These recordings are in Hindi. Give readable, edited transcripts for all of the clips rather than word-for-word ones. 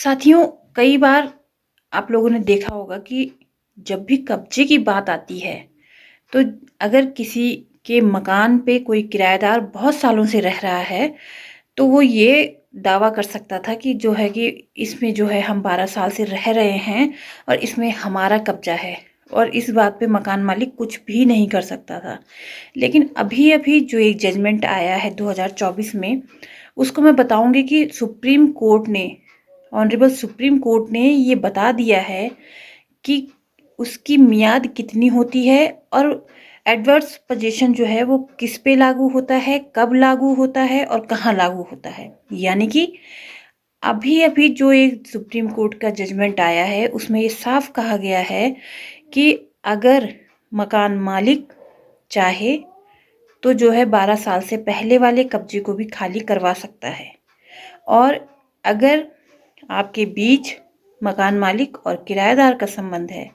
साथियों, कई बार आप लोगों ने देखा होगा कि जब भी कब्जे की बात आती है, तो अगर किसी के मकान पे कोई किराएदार बहुत सालों से रह रहा है, तो वो ये दावा कर सकता था कि जो है कि इसमें जो है हम 12 साल से रह रहे हैं और इसमें हमारा कब्जा है और इस बात पे मकान मालिक कुछ भी नहीं कर सकता था। लेकिन अभी-अभी जो एक जजमेंट आया है 2024 में, उसको मैं बताऊँगी कि सुप्रीम कोर्ट ने ऑनरेबल सुप्रीम कोर्ट ने ये बता दिया है कि उसकी मियाद कितनी होती है और एडवर्स पोजीशन जो है वो किस पे लागू होता है, कब लागू होता है और कहाँ लागू होता है। यानी कि अभी-अभी जो एक सुप्रीम कोर्ट का जजमेंट आया है, उसमें ये साफ कहा गया है कि अगर मकान मालिक चाहे तो जो है 12 साल से पहले वाले कब्जे को भी खाली करवा सकता है। और अगर आपके बीच मकान मालिक और किराएदार का संबंध है,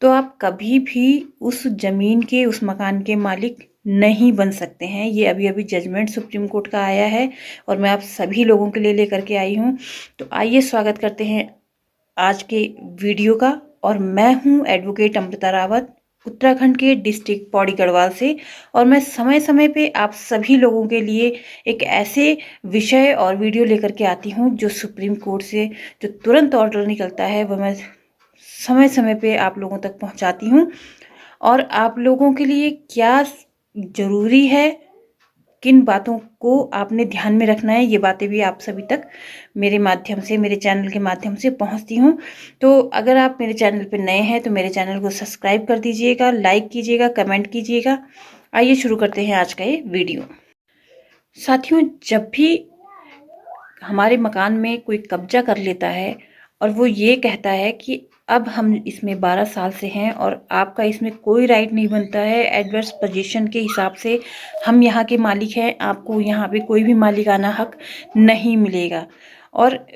तो आप कभी भी उस ज़मीन के, उस मकान के मालिक नहीं बन सकते हैं। ये अभी-अभी जजमेंट सुप्रीम कोर्ट का आया है और मैं आप सभी लोगों के लिए लेकर के आई हूँ। तो आइए स्वागत करते हैं आज के वीडियो का। और मैं हूँ एडवोकेट अमृता रावत, उत्तराखंड के डिस्ट्रिक्ट पौड़ी गढ़वाल से। और मैं समय-समय पे आप सभी लोगों के लिए एक ऐसे विषय और वीडियो लेकर के आती हूँ जो सुप्रीम कोर्ट से जो तुरंत ऑर्डर निकलता है, वह मैं समय-समय पे आप लोगों तक पहुँचाती हूँ। और आप लोगों के लिए क्या ज़रूरी है, किन बातों को आपने ध्यान में रखना है, ये बातें भी आप सभी तक मेरे माध्यम से, मेरे चैनल के माध्यम से पहुंचती हूं। तो अगर आप मेरे चैनल पर नए हैं तो मेरे चैनल को सब्सक्राइब कर दीजिएगा, लाइक कीजिएगा, कमेंट कीजिएगा। आइए शुरू करते हैं आज का ये वीडियो। साथियों, जब भी हमारे मकान में कोई कब्जा कर लेता है और वो ये कहता है कि अब हम इसमें 12 साल से हैं और आपका इसमें कोई राइट नहीं बनता है, एडवर्स पोजीशन के हिसाब से हम यहाँ के मालिक हैं, आपको यहाँ पे कोई भी मालिकाना हक नहीं मिलेगा। और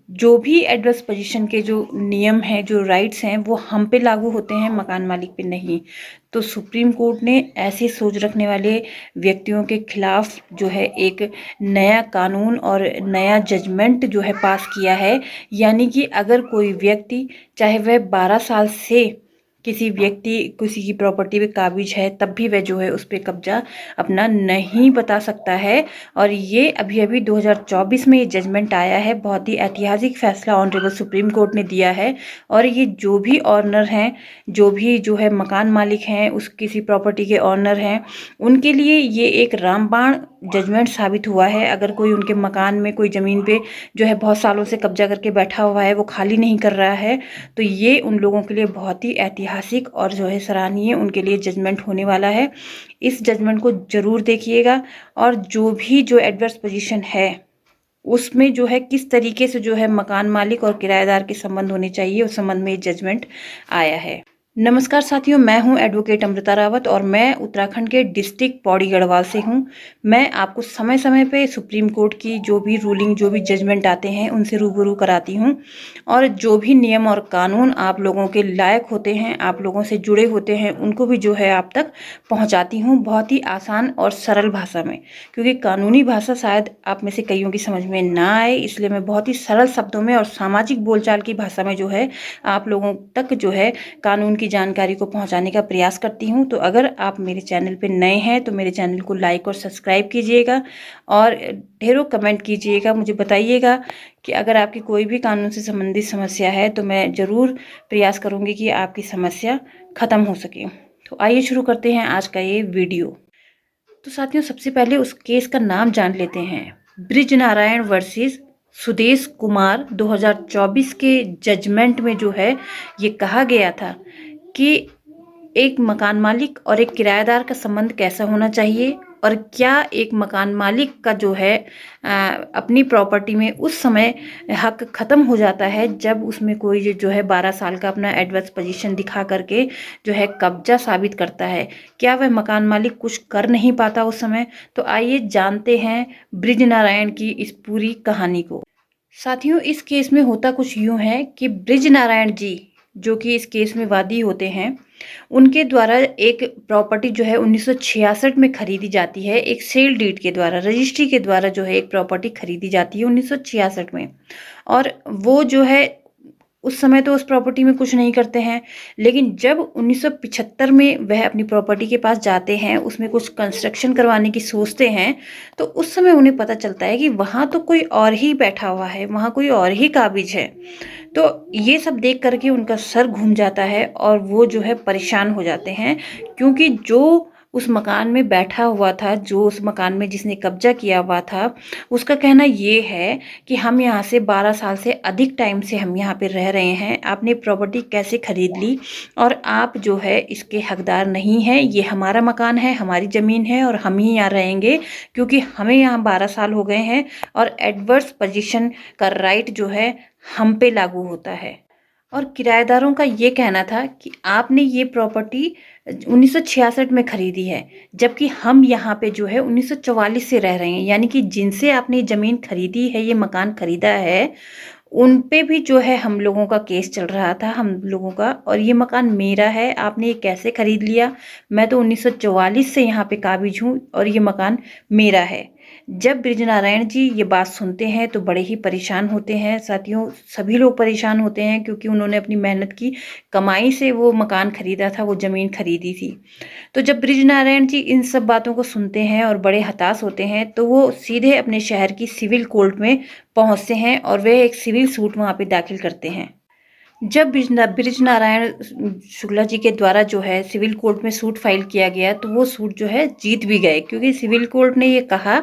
जो भी एडवर्स पोजीशन के जो नियम हैं, जो राइट्स हैं, वो हम पे लागू होते हैं, मकान मालिक पे नहीं। तो सुप्रीम कोर्ट ने ऐसी सोच रखने वाले व्यक्तियों के खिलाफ जो है एक नया कानून और नया जजमेंट जो है पास किया है। यानी कि अगर कोई व्यक्ति, चाहे वह 12 साल से किसी की प्रॉपर्टी पे काबिज है, तब भी वह जो है उस पे कब्जा अपना नहीं बता सकता है। और ये अभी-अभी 2024 में ये जजमेंट आया है। बहुत ही ऐतिहासिक फैसला ऑनरेबल सुप्रीम कोर्ट ने दिया है। और ये जो भी ऑनर हैं, जो भी जो है मकान मालिक हैं, उस किसी प्रॉपर्टी के ऑनर हैं, उनके लिए ये एक रामबाण जजमेंट साबित हुआ है। अगर कोई उनके मकान में, कोई ज़मीन पे जो है बहुत सालों से कब्जा करके बैठा हुआ है, वो खाली नहीं कर रहा है, तो ये उन लोगों के लिए बहुत ही ऐतिहासिक और जो है सराहनीय उनके लिए जजमेंट होने वाला है। इस जजमेंट को ज़रूर देखिएगा। और जो एडवर्स पोजीशन है, उसमें जो है किस तरीके से जो है मकान मालिक और किराएदार के संबंध होने चाहिए, उस संबंध में ये जजमेंट आया है। नमस्कार साथियों, मैं हूं एडवोकेट अमृता रावत और मैं उत्तराखंड के डिस्ट्रिक्ट पौड़ी गढ़वाल से हूं। मैं आपको समय समय पे सुप्रीम कोर्ट की जो भी रूलिंग, जो भी जजमेंट आते हैं, उनसे रूबरू कराती हूं। और जो भी नियम और कानून आप लोगों के लायक होते हैं, आप लोगों से जुड़े होते हैं, उनको भी जो है आप तक पहुंचाती हूं बहुत ही आसान और सरल भाषा में। क्योंकि कानूनी भाषा शायद आप में से कईयों की समझ में ना आए, इसलिए मैं बहुत ही सरल शब्दों में और सामाजिक बोलचाल की भाषा में जो है आप लोगों तक जो है कानून की जानकारी को पहुंचाने का प्रयास करती हूं। तो अगर आप मेरे चैनल पे नए हैं तो मेरे चैनल को लाइक और सब्सक्राइब कीजिएगा और ढेरों कमेंट कीजिएगा। मुझे बताइएगा कि अगर आपकी कोई भी कानून से संबंधित समस्या है तो मैं ज़रूर प्रयास करूंगी कि आपकी समस्या ख़त्म हो सके। तो आइए शुरू करते हैं आज का ये वीडियो। तो साथियों, सबसे पहले उस केस का नाम जान लेते हैं। ब्रिज नारायण वर्सेस सुदेश कुमार 2024 के जजमेंट में जो है ये कहा गया था कि एक मकान मालिक और एक किराएदार का संबंध कैसा होना चाहिए और क्या एक मकान मालिक का जो है अपनी प्रॉपर्टी में उस समय हक ख़त्म हो जाता है जब उसमें कोई जो है 12 साल का अपना एडवर्स पोजीशन दिखा करके जो है कब्जा साबित करता है। क्या वह मकान मालिक कुछ कर नहीं पाता उस समय? तो आइए जानते हैं ब्रिज नारायण की इस पूरी कहानी को। साथियों, इस केस में होता कुछ यूं है कि ब्रिज नारायण जी जो कि इस केस में वादी होते हैं, उनके द्वारा एक प्रॉपर्टी जो है 1966 में खरीदी जाती है। एक सेल डीड के द्वारा, रजिस्ट्री के द्वारा जो है एक प्रॉपर्टी खरीदी जाती है 1966 में। और वो जो है उस समय तो उस प्रॉपर्टी में कुछ नहीं करते हैं, लेकिन जब 1975 में वह अपनी प्रॉपर्टी के पास जाते हैं, उसमें कुछ कंस्ट्रक्शन करवाने की सोचते हैं, तो उस समय उन्हें पता चलता है कि वहाँ तो कोई और ही बैठा हुआ है, वहाँ कोई और ही काबिज है। तो ये सब देख करके उनका सर घूम जाता है और वो जो है परेशान हो जाते हैं, क्योंकि जो उस मकान में बैठा हुआ था, जो उस मकान में जिसने कब्जा किया हुआ था, उसका कहना ये है कि हम यहाँ से 12 साल से अधिक टाइम से हम यहाँ पे रह रहे हैं, आपने प्रॉपर्टी कैसे खरीद ली और आप जो है इसके हकदार नहीं हैं, ये हमारा मकान है, हमारी ज़मीन है और हम ही यहाँ रहेंगे, क्योंकि हमें यहाँ 12 साल हो गए हैं और एडवर्स पोजीशन का राइट जो है हम पे लागू होता है। और किराएदारों का ये कहना था कि आपने ये प्रॉपर्टी 1966 में खरीदी है, जबकि हम यहाँ पे जो है 1944 से रह रहे हैं, यानी कि जिनसे आपने ज़मीन खरीदी है, ये मकान खरीदा है, उन पे भी जो है हम लोगों का केस चल रहा था, हम लोगों का। और ये मकान मेरा है, आपने ये कैसे खरीद लिया? मैं तो 1944 से यहाँ पे काबिज हूँ और ये मकान मेरा है। जब बृजनारायण जी ये बात सुनते हैं तो बड़े ही परेशान होते हैं। साथियों, सभी लोग परेशान होते हैं, क्योंकि उन्होंने अपनी मेहनत की कमाई से वो मकान खरीदा था, वो ज़मीन खरीदी थी। तो जब बृजनारायण जी इन सब बातों को सुनते हैं और बड़े हताश होते हैं, तो वो सीधे अपने शहर की सिविल कोर्ट में पहुंचते हैं और वे एक सिविल सूट वहां पे दाखिल करते हैं। जब ब्रिज नारायण शुक्ला जी के द्वारा जो है सिविल कोर्ट में सूट फाइल किया गया, तो वो सूट जो है जीत भी गए, क्योंकि सिविल कोर्ट ने ये कहा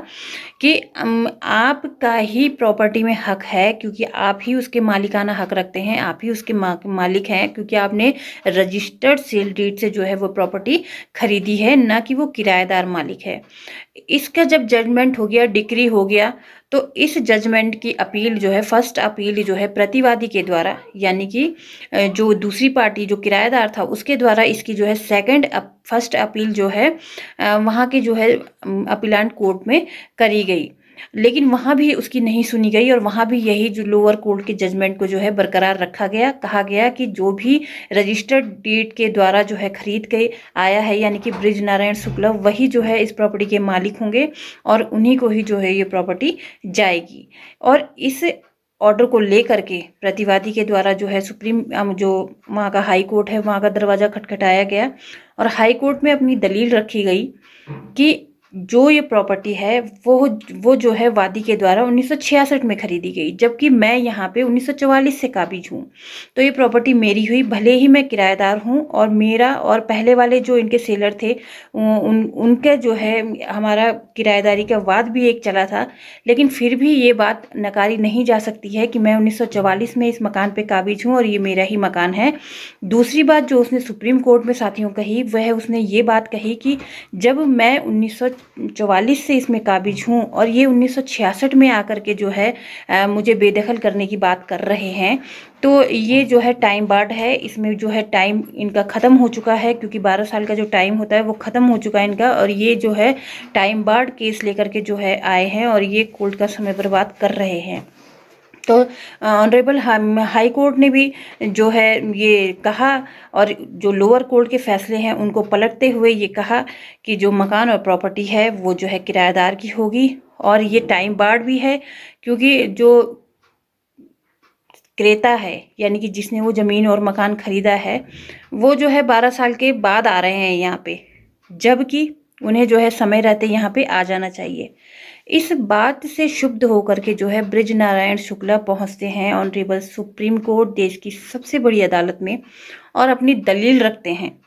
कि आपका ही प्रॉपर्टी में हक है, क्योंकि आप ही उसके मालिकाना हक रखते हैं, आप ही उसके मालिक हैं, क्योंकि आपने रजिस्टर्ड सेल डीड से जो है वो प्रॉपर्टी खरीदी है, ना कि वो किराएदार मालिक है। इसका जब जजमेंट हो गया, डिक्री हो गया, तो इस जजमेंट की अपील जो है, फर्स्ट अपील जो है प्रतिवादी के द्वारा, यानी कि जो दूसरी पार्टी जो किराएदार था उसके द्वारा इसकी जो है फर्स्ट अपील जो है वहाँ के जो है अपीलांट कोर्ट में करी गई। लेकिन वहाँ भी उसकी नहीं सुनी गई और वहाँ भी यही जो लोअर कोर्ट के जजमेंट को जो है बरकरार रखा गया। कहा गया कि जो भी रजिस्टर्ड डीड के द्वारा जो है खरीद के आया है, यानी कि ब्रिज नारायण शुक्ला, वही जो है इस प्रॉपर्टी के मालिक होंगे और उन्हीं को ही जो है ये प्रॉपर्टी जाएगी। और इस ऑर्डर को लेकर के प्रतिवादी के द्वारा जो है सुप्रीम जो वहाँ का हाई कोर्ट है, वहाँ का दरवाज़ा खटखटाया गया और हाई कोर्ट में अपनी दलील रखी गई कि जो ये प्रॉपर्टी है वो जो है वादी के द्वारा 1966 में खरीदी गई, जबकि मैं यहाँ पे 1944 से काबिज हूँ। तो ये प्रॉपर्टी मेरी हुई, भले ही मैं किराएदार हूँ और मेरा और पहले वाले जो इनके सेलर थे उनके जो है हमारा किराएदारी का वाद भी एक चला था, लेकिन फिर भी ये बात नकारी नहीं जा सकती है कि मैं 1944 में इस मकान पे काबिज हूँ और ये मेरा ही मकान है। दूसरी बात जो उसने सुप्रीम कोर्ट में साथियों कही, वह उसने ये बात कही कि जब मैं 1944 से इसमें काबिज हूँ और ये 1966 में आकर के जो है मुझे बेदखल करने की बात कर रहे हैं, तो ये जो है टाइम बार्ड है, इसमें जो है टाइम इनका ख़त्म हो चुका है, क्योंकि 12 साल का जो टाइम होता है वो ख़त्म हो चुका है इनका, और ये जो है टाइम बार्ड केस लेकर के जो है आए हैं और ये कोर्ट का समय बर्बाद कर रहे हैं। तो ऑनरेबल हाई कोर्ट ने भी जो है ये कहा और जो लोअर कोर्ट के फैसले हैं उनको पलटते हुए ये कहा कि जो मकान और प्रॉपर्टी है वो जो है किराएदार की होगी और ये टाइम बार्ड भी है, क्योंकि जो क्रेता है, यानी कि जिसने वो ज़मीन और मकान खरीदा है, वो जो है 12 साल के बाद आ रहे हैं यहाँ पे, जबकि उन्हें जो है समय रहते यहाँ पे आ जाना चाहिए। इस बात से क्षुब्ध होकर के जो है ब्रिज नारायण शुक्ला पहुंचते हैं ऑनरेबल सुप्रीम कोर्ट, देश की सबसे बड़ी अदालत में, और अपनी दलील रखते हैं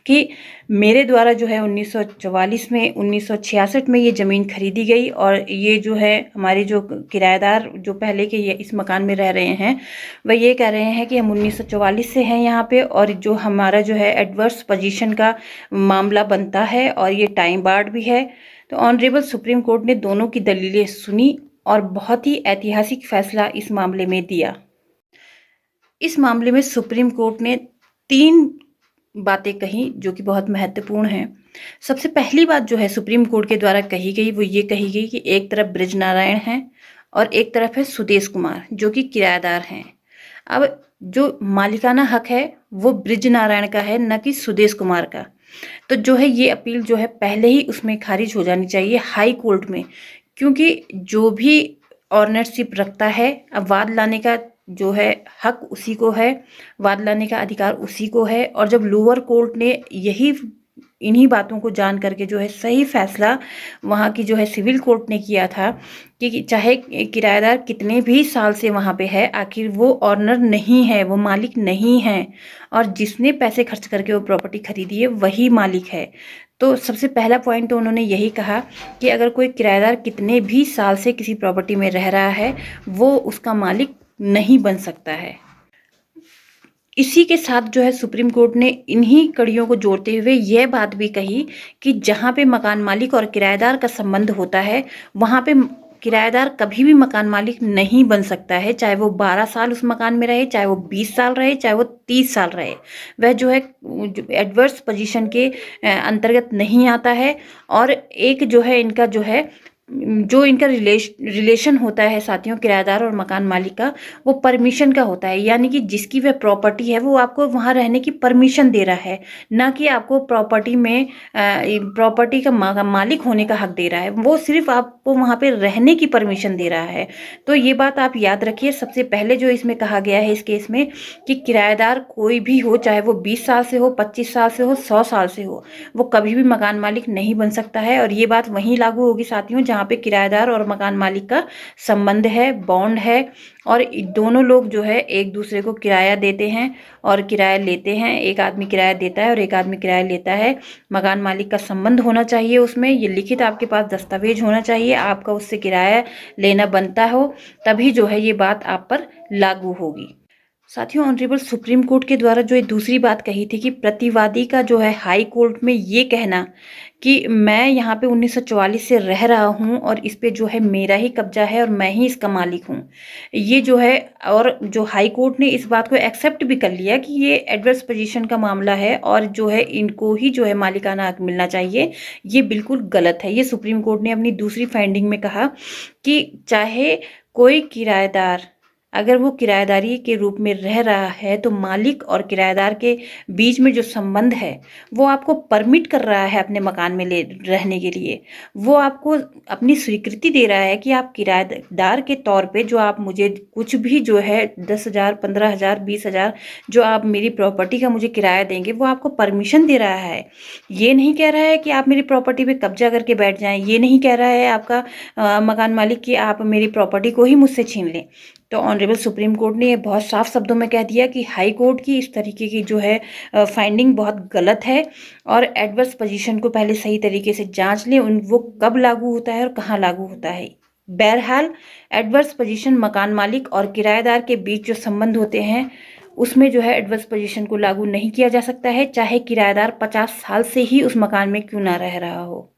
कि मेरे द्वारा जो है 1944 में 1966 में ये ज़मीन खरीदी गई और ये जो है हमारे जो किराएदार जो पहले के ये इस मकान में रह रहे हैं, वह ये कह रहे हैं कि हम 1944 से हैं यहाँ पे और जो हमारा जो है एडवर्स पोजीशन का मामला बनता है और ये टाइम बार्ड भी है। तो ऑनरेबल सुप्रीम कोर्ट ने दोनों की दलीलें सुनी और बहुत ही ऐतिहासिक फैसला इस मामले में दिया। इस मामले में सुप्रीम कोर्ट ने 3 बातें कही जो कि बहुत महत्वपूर्ण हैं। सबसे पहली बात जो है सुप्रीम कोर्ट के द्वारा कही गई वो ये कही गई कि एक तरफ ब्रिज नारायण हैं और एक तरफ है सुदेश कुमार जो कि किराएदार हैं। अब जो मालिकाना हक है वो बृज नारायण का है, न कि सुदेश कुमार का। तो जो है ये अपील जो है पहले ही उसमें खारिज हो जानी चाहिए हाई कोर्ट में, क्योंकि जो भी ऑनरशिप रखता है, अब वाद लाने का जो है हक उसी को है, वाद लाने का अधिकार उसी को है। और जब लोअर कोर्ट ने यही इन्हीं बातों को जान करके जो है सही फैसला वहाँ की जो है सिविल कोर्ट ने किया था कि चाहे किराएदार कितने भी साल से वहाँ पे है, आखिर वो ऑनर नहीं है, वो मालिक नहीं है, और जिसने पैसे खर्च करके वो प्रॉपर्टी खरीदी है वही मालिक है। तो सबसे पहला पॉइंट तो उन्होंने यही कहा कि अगर कोई किराएदार कितने भी साल से किसी प्रॉपर्टी में रह रहा है वो उसका मालिक नहीं बन सकता है। इसी के साथ जो है सुप्रीम कोर्ट ने इन्हीं कड़ियों को जोड़ते हुए यह बात भी कही कि जहाँ पे मकान मालिक और किराएदार का संबंध होता है वहाँ पे किराएदार कभी भी मकान मालिक नहीं बन सकता है, चाहे वो 12 साल उस मकान में रहे, चाहे वो 20 साल रहे, चाहे वो 30 साल रहे। वह जो है एडवर्स पोजीशन के अंतर्गत नहीं आता है। और एक जो है इनका जो इनका रिलेशन होता है साथियों, किराएदार और मकान मालिक का, वो परमिशन का होता है। यानी कि जिसकी वह प्रॉपर्टी है वो आपको वहाँ रहने की परमिशन दे रहा है, ना कि आपको प्रॉपर्टी में प्रॉपर्टी का मालिक होने का हक दे रहा है। वो सिर्फ आपको वहाँ पे रहने की परमिशन दे रहा है। तो ये बात आप याद रखिए। सबसे पहले जो इसमें कहा गया है इस केस में कि किराएदार कोई भी हो, चाहे वो 20 साल से हो, 25 साल से हो, 100 साल से हो, वो कभी भी मकान मालिक नहीं बन सकता है। और ये बात वहीं लागू होगी साथियों जहाँ पे किराएदार और मकान मालिक का संबंध है, बॉन्ड है, और दोनों लोग जो है एक दूसरे को किराया देते हैं और किराया लेते हैं। एक आदमी किराया देता है और एक आदमी किराया लेता है। मकान मालिक का संबंध होना चाहिए उसमें, ये लिखित आपके पास दस्तावेज होना चाहिए, आपका उससे किराया लेना बनता हो, तभी जो है ये बात आप पर लागू होगी। साथियों, ऑनरेबल सुप्रीम कोर्ट के द्वारा जो ये दूसरी बात कही थी कि प्रतिवादी का जो है हाई कोर्ट में ये कहना कि मैं यहाँ पे 1944 से रह रहा हूँ और इस पे जो है मेरा ही कब्जा है और मैं ही इसका मालिक हूँ, ये जो है, और जो हाई कोर्ट ने इस बात को एक्सेप्ट भी कर लिया कि ये एडवर्स पोजीशन का मामला है और जो है इनको ही जो है मालिकाना हक मिलना चाहिए, ये बिल्कुल गलत है। ये सुप्रीम कोर्ट ने अपनी दूसरी फाइंडिंग में कहा कि चाहे कोई किराएदार अगर वो किराएदारी के रूप में रह रहा है तो मालिक और किराएदार के बीच में जो संबंध है वो आपको परमिट कर रहा है अपने मकान में ले रहने के लिए, वो आपको अपनी स्वीकृति दे रहा है कि आप किराएदार के तौर पे जो आप मुझे कुछ भी जो है 10,000, 15,000, 20,000 जो आप मेरी प्रॉपर्टी का मुझे किराया देंगे वो आपको परमिशन दे रहा है। ये नहीं कह रहा है कि आप मेरी प्रॉपर्टी पे कब्जा करके बैठ जाएं, ये नहीं कह रहा है आपका मकान मालिक कि आप मेरी प्रॉपर्टी को ही मुझसे छीन लें। तो ऑनरेबल सुप्रीम कोर्ट ने ये बहुत साफ शब्दों में कह दिया कि हाई कोर्ट की इस तरीके की जो है फाइंडिंग बहुत गलत है, और एडवर्स पोजीशन को पहले सही तरीके से जांच लें वो कब लागू होता है और कहाँ लागू होता है। बहरहाल एडवर्स पोजीशन मकान मालिक और किराएदार के बीच जो संबंध होते हैं उसमें जो है एडवर्स पोजीशन को लागू नहीं किया जा सकता है, चाहे किराएदार 50 साल से ही उस मकान में क्यों ना रह रहा हो।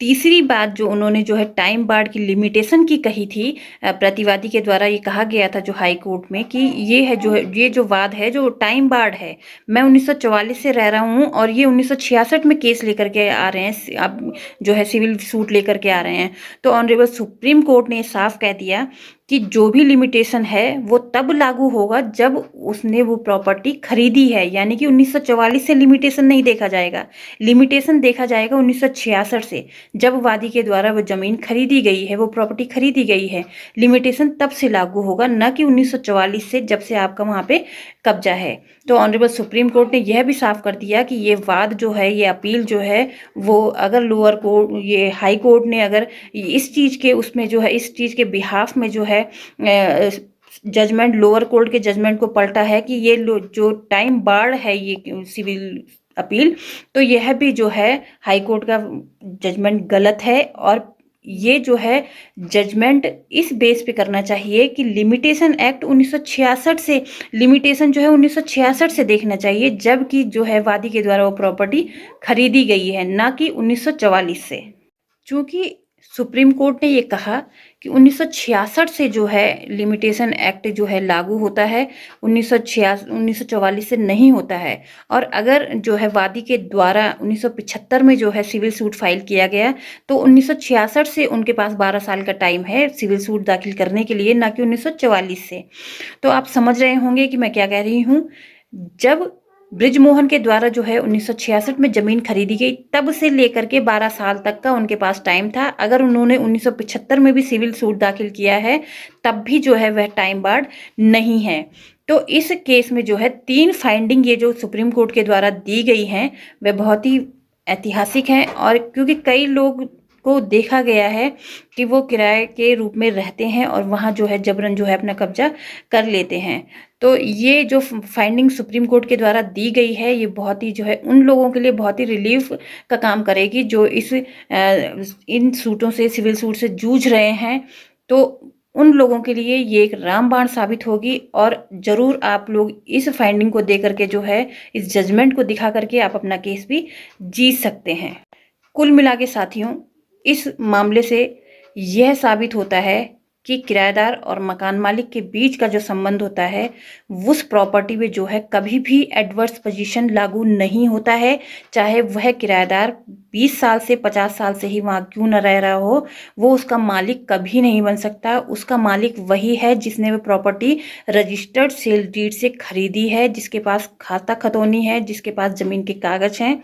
तीसरी बात जो उन्होंने जो है टाइम बार्ड की लिमिटेशन की कही थी, प्रतिवादी के द्वारा ये कहा गया था जो हाई कोर्ट में कि ये जो वाद है जो टाइम बार्ड है, मैं 1944 से रह रहा हूँ और ये 1966 में केस लेकर के आ रहे हैं, अब जो है सिविल सूट लेकर के आ रहे हैं। तो ऑनरेबल सुप्रीम कोर्ट ने साफ कह दिया कि जो भी लिमिटेशन है वो तब लागू होगा जब उसने वो प्रॉपर्टी खरीदी है, यानी कि 1944 से लिमिटेशन नहीं देखा जाएगा, लिमिटेशन देखा जाएगा 1966 से, जब वादी के द्वारा वो ज़मीन खरीदी गई है, वो प्रॉपर्टी खरीदी गई है, लिमिटेशन तब से लागू होगा, न कि 1944 से जब से आपका वहाँ पे कब्जा है। तो ऑनरेबल सुप्रीम कोर्ट ने यह भी साफ कर दिया कि ये वाद जो है, ये अपील जो है, वो अगर लोअर कोर्ट, ये हाई कोर्ट ने अगर इस चीज़ के उसमें जो है, इस चीज़ के बिहाफ में जो है जजमेंट, लोअर कोर्ट के जजमेंट को पलटा है कि ये जो टाइम बार्ड है ये सिविल अपील, तो यह भी जो है हाई कोर्ट का जजमेंट गलत है। और ये जो है जजमेंट इस बेस पे करना चाहिए कि लिमिटेशन एक्ट 1966 से, लिमिटेशन जो है 1966 से देखना चाहिए, जबकि जो है वादी के द्वारा वो प्रॉपर्टी खरीदी गई है, ना कि 1944 से। चूँकि सुप्रीम कोर्ट ने ये कहा कि 1966 से जो है लिमिटेशन एक्ट जो है लागू होता है, 1944 से नहीं होता है। और अगर जो है वादी के द्वारा 1975 में जो है सिविल सूट फाइल किया गया, तो 1966 से उनके पास 12 साल का टाइम है सिविल सूट दाखिल करने के लिए, ना कि 1944 से। तो आप समझ रहे होंगे कि मैं क्या कह रही हूँ। जब बृजमोहन के द्वारा जो है 1966 में ज़मीन खरीदी गई, तब से लेकर के 12 साल तक का उनके पास टाइम था। अगर उन्होंने 1975 में भी सिविल सूट दाखिल किया है, तब भी जो है वह टाइम बार्ड नहीं है। तो इस केस में जो है 3 फाइंडिंग ये जो सुप्रीम कोर्ट के द्वारा दी गई हैं, वह बहुत ही ऐतिहासिक हैं। और क्योंकि कई लोग को देखा गया है कि वो किराए के रूप में रहते हैं और वहाँ जो है जबरन जो है अपना कब्जा कर लेते हैं। तो ये जो फाइंडिंग सुप्रीम कोर्ट के द्वारा दी गई है, ये बहुत ही जो है उन लोगों के लिए बहुत ही रिलीफ का काम करेगी जो इन सूटों से, सिविल सूट से जूझ रहे हैं। तो उन लोगों के लिए ये एक रामबाण साबित होगी। और ज़रूर आप लोग इस फाइंडिंग को दे करके जो है, इस जजमेंट को दिखा करके आप अपना केस भी जीत सकते हैं। कुल मिला के साथियों, इस मामले से यह साबित होता है कि किराएदार और मकान मालिक के बीच का जो संबंध होता है, उस प्रॉपर्टी में जो है कभी भी एडवर्स पोजीशन लागू नहीं होता है। चाहे वह किराएदार 20 साल से 50 साल से ही वहाँ क्यों न रह रहा हो, वो उसका मालिक कभी नहीं बन सकता। उसका मालिक वही है जिसने वो प्रॉपर्टी रजिस्टर्ड सेल डीड से खरीदी है, जिसके पास खाता खतौनी है, जिसके पास ज़मीन के कागज हैं।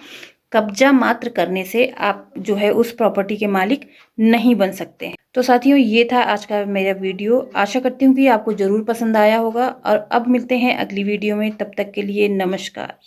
कब्जा मात्र करने से आप जो है उस प्रॉपर्टी के मालिक नहीं बन सकते हैं। तो साथियों, ये था आज का मेरा वीडियो। आशा करती हूँ कि आपको ज़रूर पसंद आया होगा। और अब मिलते हैं अगली वीडियो में, तब तक के लिए नमस्कार।